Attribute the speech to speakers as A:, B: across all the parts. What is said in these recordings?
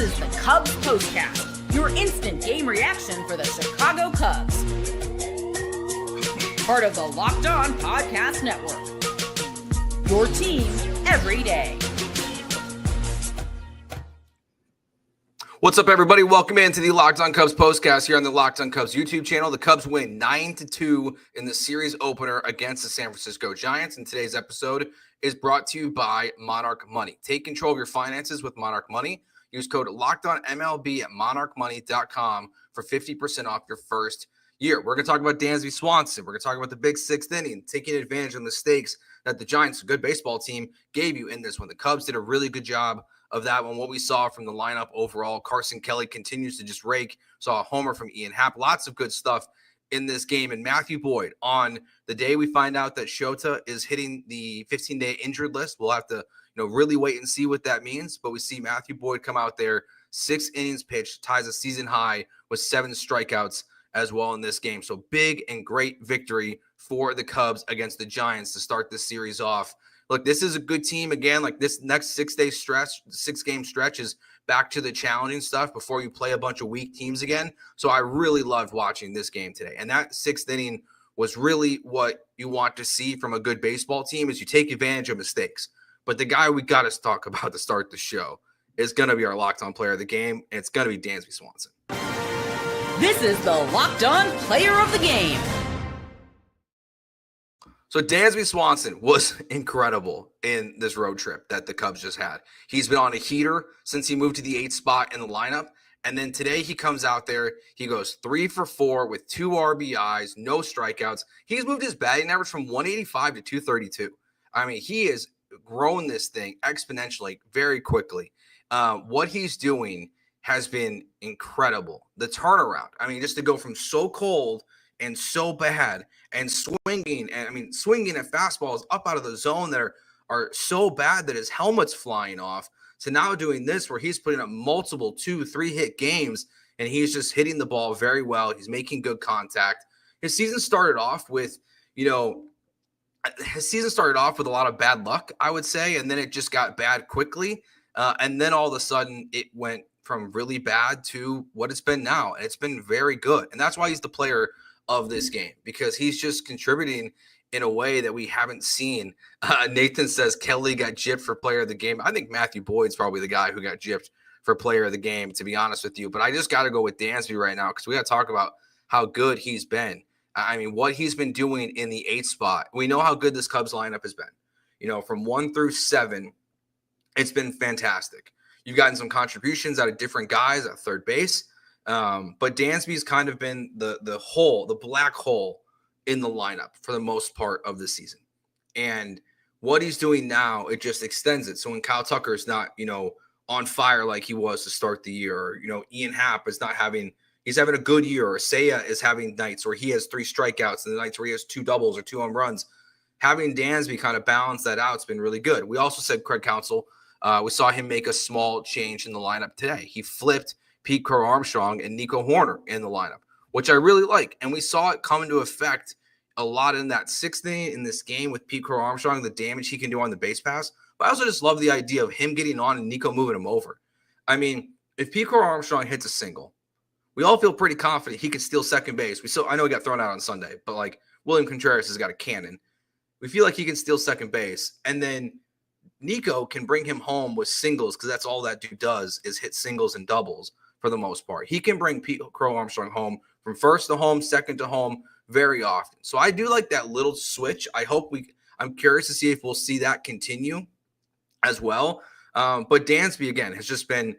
A: is the Cubs POSTCAST, your instant game reaction for the Chicago Cubs. Part of the Locked On Podcast Network. Your team every day.
B: What's up, everybody? Welcome into the Locked On Cubs POSTCAST here on the Locked On Cubs YouTube channel. The Cubs win 9-2 in the series opener against the San Francisco Giants. And today's episode is brought to you by Monarch Money. Take control of your finances with Monarch Money. Use code LOCKEDONMLB at monarchmoney.com for 50% off your first year. We're going to talk about Dansby Swanson. We're going to talk about the big sixth inning, taking advantage of the mistakes that the Giants, a good baseball team, gave you in this one. The Cubs did a really good job of that one. What we saw from the lineup overall, Carson Kelly continues to just rake. Saw a homer from Ian Happ. Lots of good stuff in this game. And Matthew Boyd, on the day we find out that Shota is hitting the 15-day injured list, we'll have to really wait and see what that means. But we see Matthew Boyd come out there, 6 innings pitched, ties a season high with 7 strikeouts as well in this game. So big and great victory for the Cubs against the Giants to start this series off. Look, this is a good team. Again, like this next 6-game stretch is back to the challenging stuff before you play a bunch of weak teams again. So I really loved watching this game today. And that 6th inning was really what you want to see from a good baseball team, is you take advantage of mistakes. But the guy we got to talk about to start the show is going to be our Locked On Player of the Game, and it's going to be Dansby Swanson.
A: This is the Locked On Player of the Game.
B: So Dansby Swanson was incredible in this road trip that the Cubs just had. He's been on a heater since he moved to the 8th spot in the lineup. And then today he comes out there, he goes 3 for 4 with 2 RBIs, no strikeouts. He's moved his batting average from 185 to 232. I mean, he has grown this thing exponentially very quickly. What he's doing has been incredible. The turnaround, I mean, just to go from so cold and so bad and swinging at fastballs up out of the zone that are so bad that his helmet's flying off, to now doing this where he's putting up multiple 2-3 hit games and he's just hitting the ball very well. He's making good contact. His season started off with, a lot of bad luck, I would say, and then it just got bad quickly. And then all of a sudden it went from really bad to what it's been now. And it's been very good. And that's why he's the player of this game, because he's just contributing in a way that we haven't seen. Nathan says Kelly got gypped for player of the game. I think Matthew Boyd's probably the guy who got gypped for player of the game, to be honest with you. But I just got to go with Dansby right now, because we got to talk about how good he's been. I mean, what he's been doing in the 8th spot. We know how good this Cubs lineup has been. From 1 through 7, it's been fantastic. You've gotten some contributions out of different guys at third base. But Dansby's kind of been the black hole in the lineup for the most part of the season. And what he's doing now, it just extends it. So when Kyle Tucker is not, on fire like he was to start the year, or, Ian Happ is he's having a good year, or Seiya is having nights where he has 3 strikeouts and the nights where he has 2 doubles or 2 home runs. Having Dansby kind of balance that out, it's been really good. We also said Craig Counsell, we saw him make a small change in the lineup today. He flipped Pete Crow-Armstrong and Nico Horner in the lineup, which I really like. And we saw it come into effect a lot in that 6th inning in this game with Pete Crow-Armstrong, the damage he can do on the base pass. But I also just love the idea of him getting on and Nico moving him over. I mean, if Pete Crow-Armstrong hits a single, we all feel pretty confident he could steal second base. I know he got thrown out on Sunday, but like William Contreras has got a cannon. We feel like he can steal second base. And then Nico can bring him home with singles, because that's all that dude does, is hit singles and doubles. For the most part, he can bring Pete Crow-Armstrong home from first to home, second to home very often. So I do like that little switch. I'm curious to see if we'll see that continue as well. But Dansby, again, has just been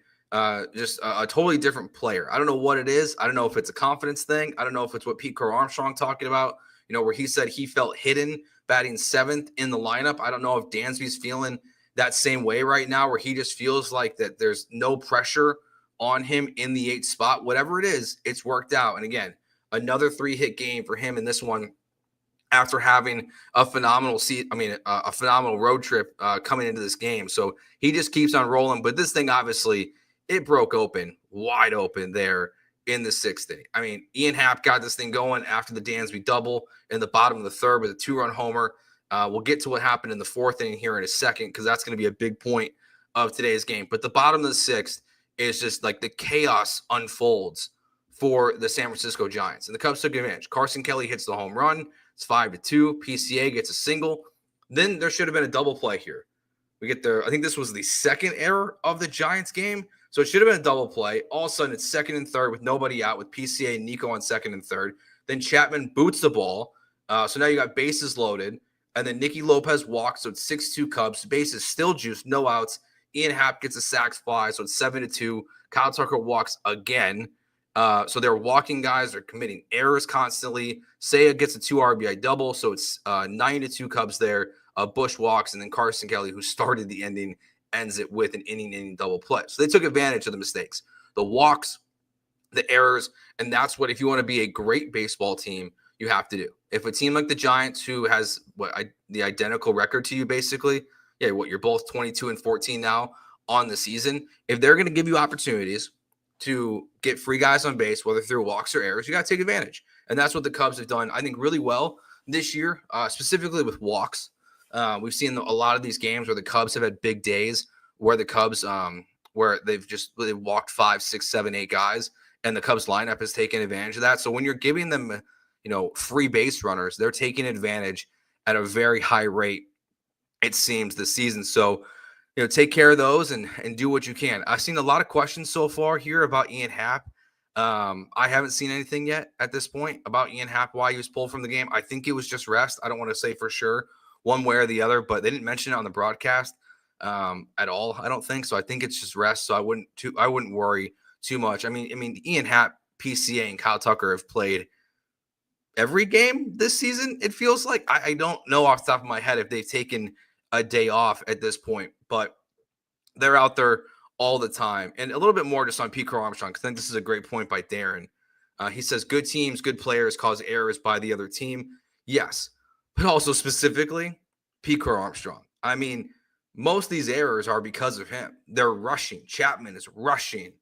B: just a totally different player. I don't know what it is. I don't know if it's a confidence thing. I don't know if it's what Pete Crow-Armstrong talking about, where he said he felt hidden batting 7th in the lineup. I don't know if Dansby's feeling that same way right now, where he just feels like that there's no pressure on him in the 8th spot. Whatever it is, it's worked out. And again, another 3-hit game for him in this one, after having a phenomenal a phenomenal road trip coming into this game. So he just keeps on rolling. But this thing, obviously, it broke wide open there in the 6th inning. I mean, Ian Happ got this thing going after the Dansby double in the bottom of the 3rd with a 2-run homer. We'll get to what happened in the 4th inning here in a second, because that's going to be a big point of today's game. But the bottom of the 6th, is just like the chaos unfolds for the San Francisco Giants. And the Cubs took advantage. Carson Kelly hits the home run. It's 5-2. PCA gets a single. Then there should have been a double play here. We get there. I think this was the second error of the Giants game. So it should have been a double play. All of a sudden, it's second and third with nobody out, with PCA and Nico on second and third. Then Chapman boots the ball. So now you got bases loaded. And then Nicky Lopez walks. So it's 6-2 Cubs. Bases still juiced. No outs. Ian Happ gets a sac fly. So it's 7-2. Kyle Tucker walks again. So they're walking guys. They're committing errors constantly. Seiya gets a 2 RBI double. So it's 9-2 Cubs there. Bush walks. And then Carson Kelly, who started the ending, ends it with an inning double play. So they took advantage of the mistakes, the walks, the errors, and that's what, if you want to be a great baseball team, you have to do. If a team like the Giants, who has the identical record to you, basically, you're both 22-14 now on the season. If they're going to give you opportunities to get free guys on base, whether through walks or errors, you got to take advantage. And that's what the Cubs have done, I think, really well this year, specifically with walks. We've seen a lot of these games where the Cubs have had big days where the Cubs, where they've walked 5, 6, 7, 8 guys, and the Cubs lineup has taken advantage of that. So when you're giving them, free base runners, they're taking advantage at a very high rate, it seems, this season. So, take care of those and do what you can. I've seen a lot of questions so far here about Ian Happ. I haven't seen anything yet at this point about Ian Happ, why he was pulled from the game. I think it was just rest. I don't want to say for sure one way or the other, but they didn't mention it on the broadcast at all, I don't think. So I think it's just rest. So I wouldn't worry too much. I mean, Ian Happ, PCA, and Kyle Tucker have played every game this season, it feels like. I don't know off the top of my head if they've taken a day off at this point, but they're out there all the time. And a little bit more just on Crow-Armstrong, because I think this is a great point by Darren. He says, good teams, good players cause errors by the other team. Yes, but also specifically Crow-Armstrong. I mean, most of these errors are because of him. They're rushing. Chapman is rushing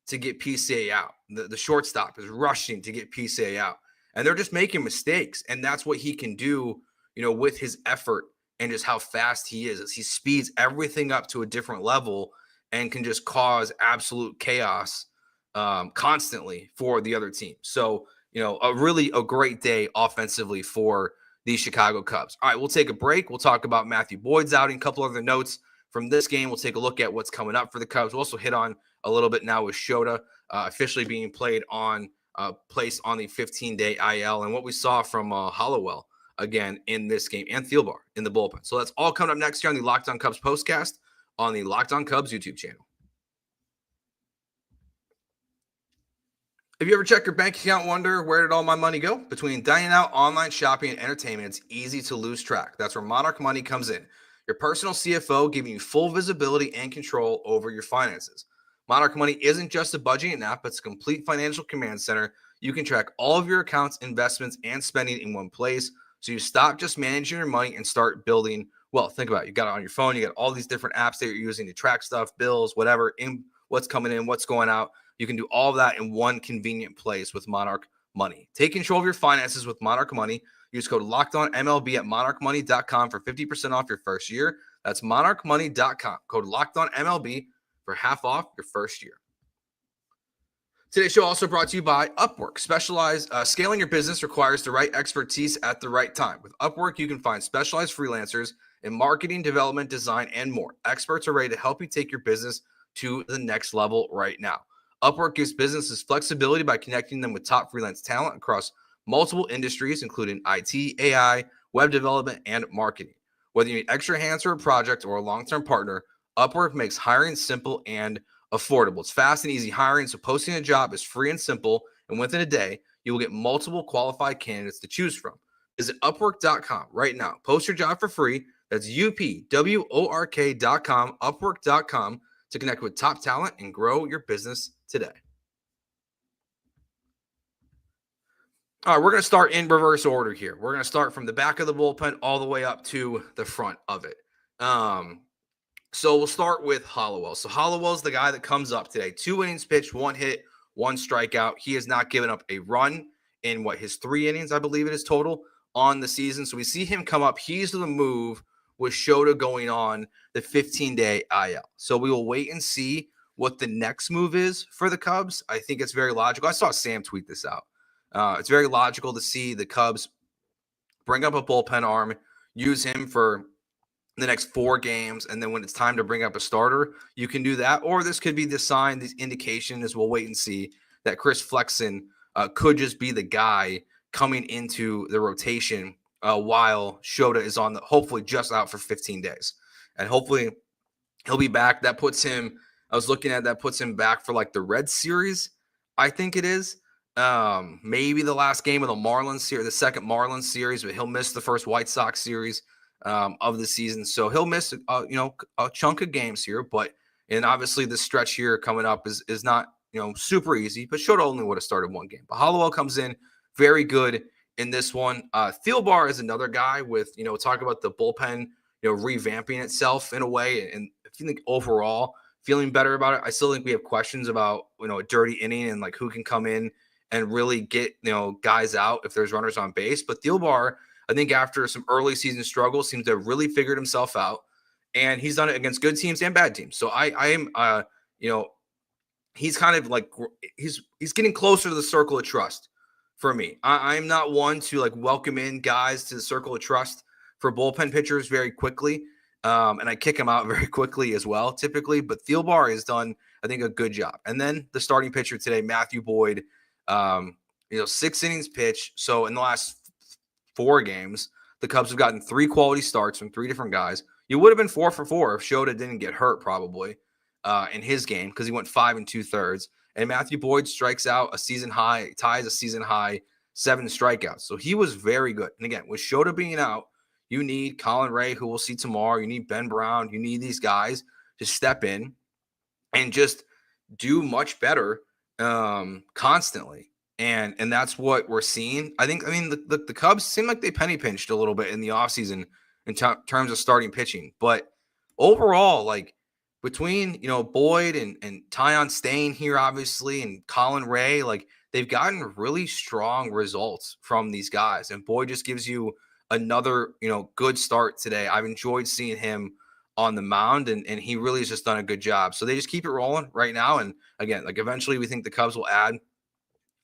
B: to get PCA out. The shortstop is rushing to get PCA out. And they're just making mistakes. And that's what he can do, with his effort and just how fast he is. He speeds everything up to a different level and can just cause absolute chaos constantly for the other team. So, a great day offensively for the Chicago Cubs. All right, we'll take a break. We'll talk about Matthew Boyd's outing, a couple other notes from this game. We'll take a look at what's coming up for the Cubs. We'll also hit on a little bit now with Shota officially being placed on the 15-day IL, and what we saw from Hollowell again in this game, and Thielbar in the bullpen. So that's all coming up next here on the Locked On Cubs postcast on the Locked On Cubs YouTube channel. If you ever check your bank account, wonder where did all my money go? Between dining out, online shopping, and entertainment, it's easy to lose track. That's where Monarch Money comes in. Your personal CFO, giving you full visibility and control over your finances. Monarch Money isn't just a budgeting app, it's a complete financial command center. You can track all of your accounts, investments, and spending in one place. So you stop just managing your money and start building. Well, think about it. You got it on your phone. You got all these different apps that you're using to track stuff, bills, whatever, in what's coming in, what's going out. You can do all of that in one convenient place with Monarch Money. Take control of your finances with Monarch Money. Use code LOCKEDONMLB at monarchmoney.com for 50% off your first year. That's monarchmoney.com. Code LOCKEDONMLB for half off your first year. Today's show also brought to you by Upwork. Scaling your business requires the right expertise at the right time. With Upwork, you can find specialized freelancers in marketing, development, design, and more. Experts are ready to help you take your business to the next level right now. Upwork gives businesses flexibility by connecting them with top freelance talent across multiple industries, including IT, AI, web development, and marketing. Whether you need extra hands for a project or a long-term partner, Upwork makes hiring simple and affordable. It's fast and easy hiring, so posting a job is free and simple, and within a day, you will get multiple qualified candidates to choose from. Visit Upwork.com right now. Post your job for free. That's UPWORK.com, Upwork.com, to connect with top talent and grow your business today. All right, we're going to start in reverse order here. We're going to start from the back of the bullpen all the way up to the front of it. So we'll start with Hollowell. So Hollowell's the guy that comes up today. 2 innings pitched, 1 hit, 1 strikeout. He has not given up a run in his 3 innings, I believe it is total on the season. So we see him come up. He's the move with Shota going on the 15-day IL. So we will wait and see what the next move is for the Cubs, I think it's very logical. I saw Sam tweet this out. It's very logical to see the Cubs bring up a bullpen arm, use him for the next 4 games, and then when it's time to bring up a starter, you can do that. Or this could be the sign, the indication, as we'll wait and see, that Chris Flexen could just be the guy coming into the rotation while Shota is on hopefully just out for 15 days. And hopefully he'll be back. That puts him, I was looking at that, puts him back for like the Red Series, I think it is. Maybe the last game of the Marlins series, the second Marlins series, but he'll miss the first White Sox series of the season. So he'll miss, a chunk of games here, and obviously this stretch here coming up is not, super easy, but Shota only would have started 1 game. But Hollowell comes in very good in this one. Thielbar is another guy with, talk about the bullpen, revamping itself in a way. And if you think overall feeling better about it, I still think we have questions about, a dirty inning and like who can come in and really get, guys out if there's runners on base. But Thielbar, I think after some early season struggles, seems to have really figured himself out. And he's done it against good teams and bad teams. So I am, he's kind of like, he's getting closer to the circle of trust for me. I'm not one to like welcome in guys to the circle of trust for bullpen pitchers very quickly. And I kick him out very quickly as well, typically. But Thielbar has done, I think, a good job. And then the starting pitcher today, Matthew Boyd, 6 innings pitched. So in the last 4 games, the Cubs have gotten 3 quality starts from 3 different guys. You would have been 4 for 4 if Shota didn't get hurt, probably, in his game, because he went 5 2/3. And Matthew Boyd strikes out a season high, ties a season high 7 strikeouts. So he was very good. And again, with Shota being out, you need Colin Ray, who we'll see tomorrow. You need Ben Brown. You need these guys to step in and just do much better constantly. And that's what we're seeing. The Cubs seem like they penny pinched a little bit in the offseason in terms of starting pitching. But overall, like between, Boyd and Tyon staying here, obviously, and Colin Ray, like they've gotten really strong results from these guys. And Boyd just gives you another, good start today. I've enjoyed seeing him on the mound, and he really has just done a good job. So they just keep it rolling right now. And again, like eventually we think the Cubs will add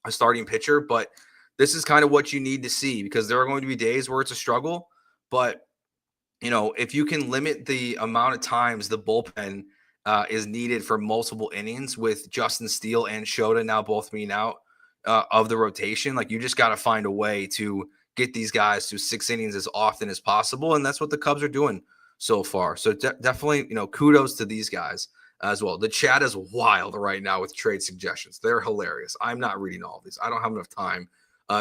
B: a starting pitcher, but this is kind of what you need to see, because there are going to be days where it's a struggle. But, if you can limit the amount of times the bullpen is needed for multiple innings with Justin Steele and Shota now both being out of the rotation, like you just got to find a way to get these guys to 6 innings as often as possible. And that's what the Cubs are doing so far. So definitely, kudos to these guys as well. The chat is wild right now with trade suggestions. They're hilarious. I'm not reading all of these. I don't have enough time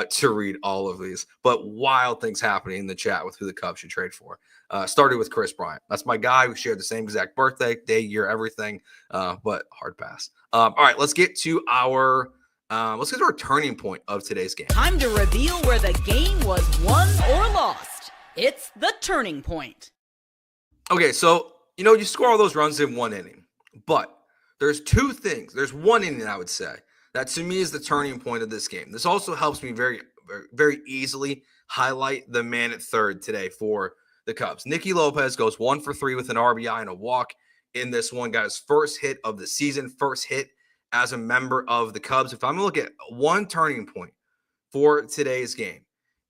B: to read all of these, but wild things happening in the chat with who the Cubs should trade for. Started with Chris Bryant. That's my guy. We shared the same exact birthday, day, year, everything, but hard pass. All right, let's get to our turning point of today's game.
A: Time to reveal where the game was won or lost. It's the turning point.
B: Okay, so, you score all those runs in 1 inning, but there's 2 things. There's 1 inning, I would say, that to me is the turning point of this game. This also helps me very, very, very easily highlight the man at third today for the Cubs. Nicky Lopez goes 1 for 3 with an RBI and a walk in this one. Got his first hit of the season, first hit as a member of the Cubs. If I'm going to look at one turning point for today's game,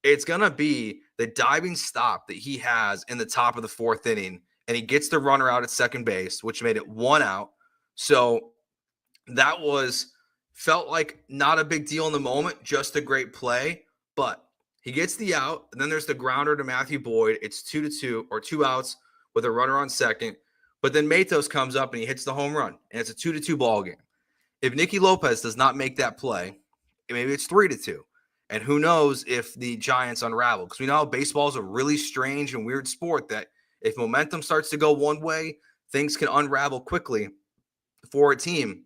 B: it's going to be the diving stop that he has in the top of the 4th inning, and he gets the runner out at second base, which made it 1 out. So that felt like not a big deal in the moment, just a great play, but he gets the out, and then there's the grounder to Matthew Boyd. It's 2-2 or 2 outs with a runner on second, but then Matos comes up and he hits the home run, and it's a 2-2 ball game. If Nicky Lopez does not make that play, maybe it's 3-2. And who knows if the Giants unravel, because we know baseball is a really strange and weird sport that if momentum starts to go one way, things can unravel quickly for a team.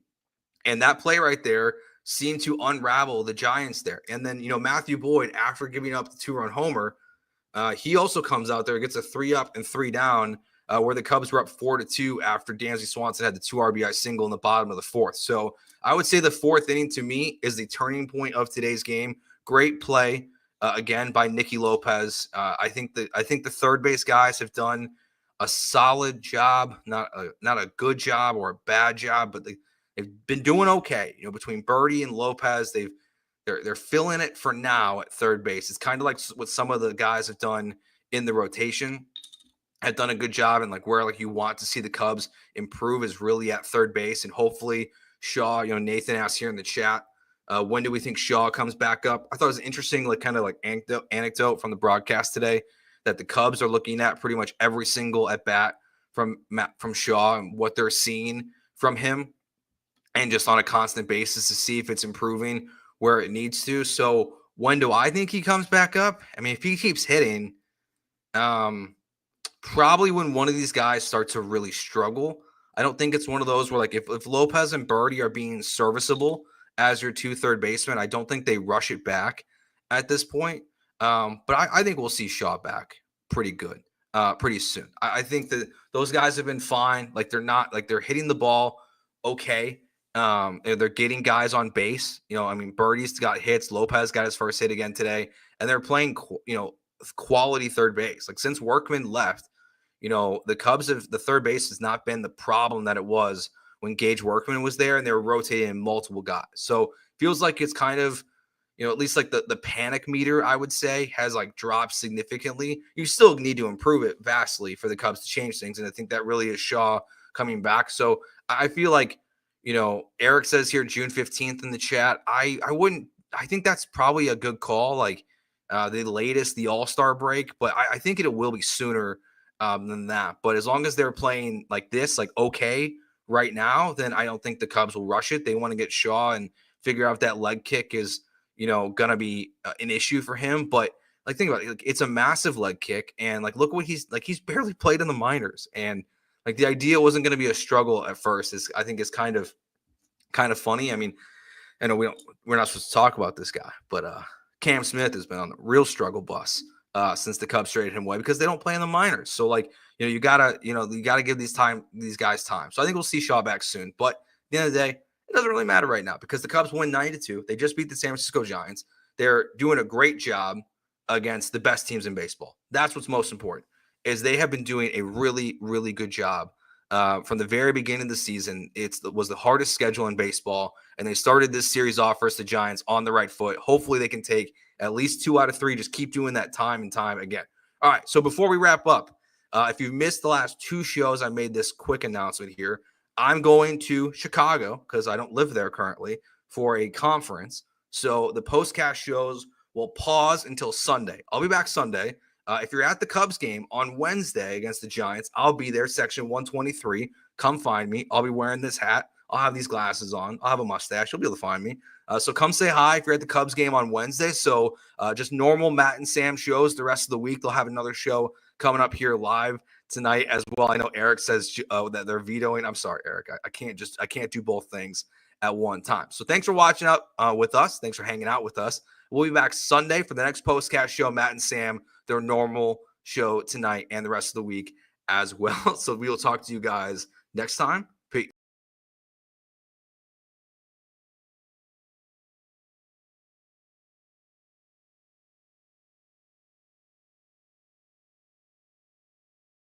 B: And that play right there seemed to unravel the Giants there. And then, Matthew Boyd, after giving up the 2-run homer, he also comes out there, gets a 3-up and 3-down, where the Cubs were up 4-2 after Dansby Swanson had the 2 RBI single in the bottom of the 4th. So I would say the 4th inning to me is the turning point of today's game. Great play again by Nicky Lopez. I think the third base guys have done a solid job, not a good job or a bad job, but they've been doing okay. Between Birdie and Lopez, they're filling it for now at third base. It's kind of like what some of the guys have done in the rotation, have done a good job, and like where like you want to see the Cubs improve is really at third base, and hopefully Shaw. Nathan asked here in the chat, when do we think Shaw comes back up? I thought it was an interesting, like kind of like anecdote from the broadcast today that the Cubs are looking at pretty much every single at bat from Shaw and what they're seeing from him, and just on a constant basis to see if it's improving where it needs to. So when do I think he comes back up? I mean, if he keeps hitting, probably when one of these guys starts to really struggle. I don't think it's one of those where like if Lopez and Birdie are being serviceable as your 2 third basemen, I don't think they rush it back at this point. But I think we'll see Shaw back pretty good, pretty soon. I think that those guys have been fine. Like they're hitting the ball okay. They're getting guys on base. I mean, Birdie's got hits. Lopez got his first hit again today, and they're playing, quality third base. Like since Workman left, the Cubs the third base has not been the problem that it was when Gage Workman was there, and they were rotating multiple guys. So feels like it's kind of, at least like the panic meter, I would say, has like dropped significantly. You still need to improve it vastly for the Cubs to change things. And I think that really is Shaw coming back. So I feel like, Eric says here June 15th in the chat. I think that's probably a good call. Like the latest, the All-Star break, but I think it will be sooner than that. But as long as they're playing like this, like okay right now, then I don't think the Cubs will rush it. They want to get Shaw and figure out if that leg kick is, going to be an issue for him. But like, think about it. Like, it's a massive leg kick. And like, look what he's barely played in the minors. And like the idea wasn't going to be a struggle at first. I think it's kind of funny. I mean, I know we're not supposed to talk about this guy, but Cam Smith has been on the real struggle bus since the Cubs traded him away because they don't play in the minors. So like, you gotta give these guys time. So I think we'll see Shaw back soon. But at the end of the day, it doesn't really matter right now because the Cubs win 9-2. They just beat the San Francisco Giants. They're doing a great job against the best teams in baseball. That's what's most important, is they have been doing a really, really good job from the very beginning of the season. It was the hardest schedule in baseball, and they started this series off versus the Giants on the right foot. Hopefully they can take at least 2 out of 3. Just keep doing that time and time again. All right, so before we wrap up, if you've missed the last 2 shows, I made this quick announcement here. I'm going to Chicago because I don't live there currently for a conference. So the postcast shows will pause until Sunday. I'll be back Sunday. If you're at the Cubs game on Wednesday against the Giants, I'll be there, section 123. Come find me. I'll be wearing this hat. I'll have these glasses on. I'll have a mustache. You'll be able to find me. So come say hi if you're at the Cubs game on Wednesday. So just normal Matt and Sam shows the rest of the week. They'll have another show coming up here live tonight as well. I know Eric says that they're vetoing. I'm sorry, Eric. I can't do both things at one time. So thanks for watching up with us. Thanks for hanging out with us. We'll be back Sunday for the next postcast show. Matt and Sam, their normal show tonight and the rest of the week as well. So we will talk to you guys next time.